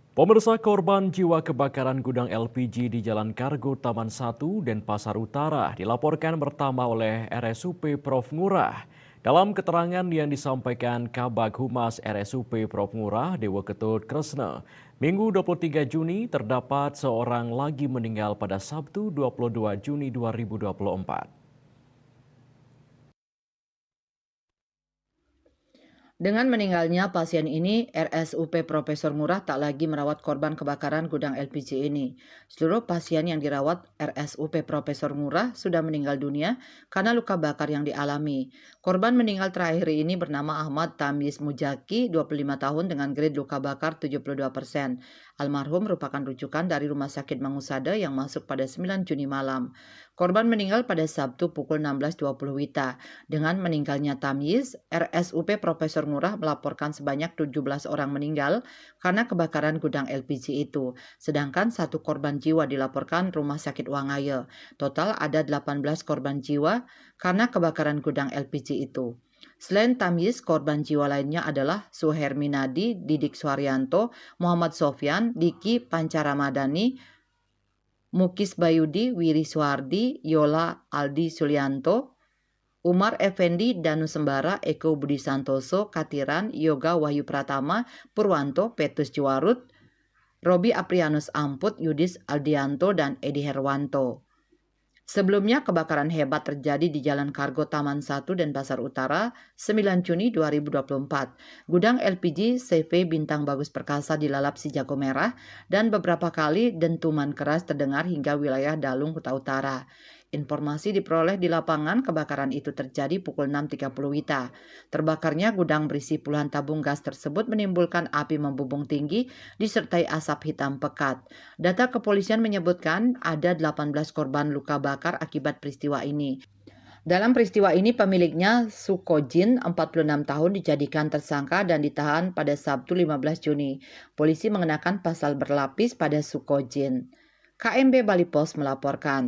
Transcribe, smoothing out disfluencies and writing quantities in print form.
Pemirsa, korban jiwa kebakaran gudang LPG di Jalan Kargo Taman 1 dan Pasar Utara dilaporkan pertama oleh RSUP Prof. Ngurah. Dalam keterangan yang disampaikan Kabag Humas RSUP Prof. Ngurah, Dewa Ketut Kresna, Minggu 23 Juni terdapat seorang lagi meninggal pada Sabtu 22 Juni 2024. Dengan meninggalnya pasien ini, RSUP Profesor Ngurah tak lagi merawat korban kebakaran gudang LPG ini. Seluruh pasien yang dirawat RSUP Profesor Ngurah sudah meninggal dunia karena luka bakar yang dialami. Korban meninggal terakhir ini bernama Ahmad Tamyiz Mujaki, 25 tahun dengan grade luka bakar 72%. Almarhum merupakan rujukan dari Rumah Sakit Mangusada yang masuk pada 9 Juni malam. Korban meninggal pada Sabtu pukul 16.20 WITA. Dengan meninggalnya Tamyiz, RSUP Profesor Ngurah melaporkan sebanyak 17 orang meninggal karena kebakaran gudang LPG itu. Sedangkan satu korban jiwa dilaporkan Rumah Sakit Wangaya. Total ada 18 korban jiwa karena kebakaran gudang LPG itu. Selain Tamyiz, korban jiwa lainnya adalah Suherminadi, Didik Suharyanto, Muhammad Sofyan, Diki Pancaramadani, Mukis Bayudi, Wiri Suardi, Yola Aldi Sulianto, Umar Effendi, Danu Sembara, Eko Budi Santoso, Katiran, Yoga Wahyu Pratama, Purwanto, Petus Juwarut, Robi Aprianus Amput, Yudis Aldianto, dan Edi Herwanto. Sebelumnya kebakaran hebat terjadi di Jalan Kargo Taman 1 dan Pasar Utara 9 Juni 2024. Gudang LPG CV Bintang Bagus Perkasa dilalap si jago merah dan beberapa kali dentuman keras terdengar hingga wilayah Dalung, Kuta Utara. Informasi diperoleh di lapangan kebakaran itu terjadi pukul 6.30 WITA. Terbakarnya gudang berisi puluhan tabung gas tersebut menimbulkan api membumbung tinggi disertai asap hitam pekat. Data kepolisian menyebutkan ada 18 korban luka bakar akibat peristiwa ini. Dalam peristiwa ini pemiliknya Sukojin 46 tahun dijadikan tersangka dan ditahan pada Sabtu 15 Juni. Polisi mengenakan pasal berlapis pada Sukojin. KMB Bali Pos melaporkan.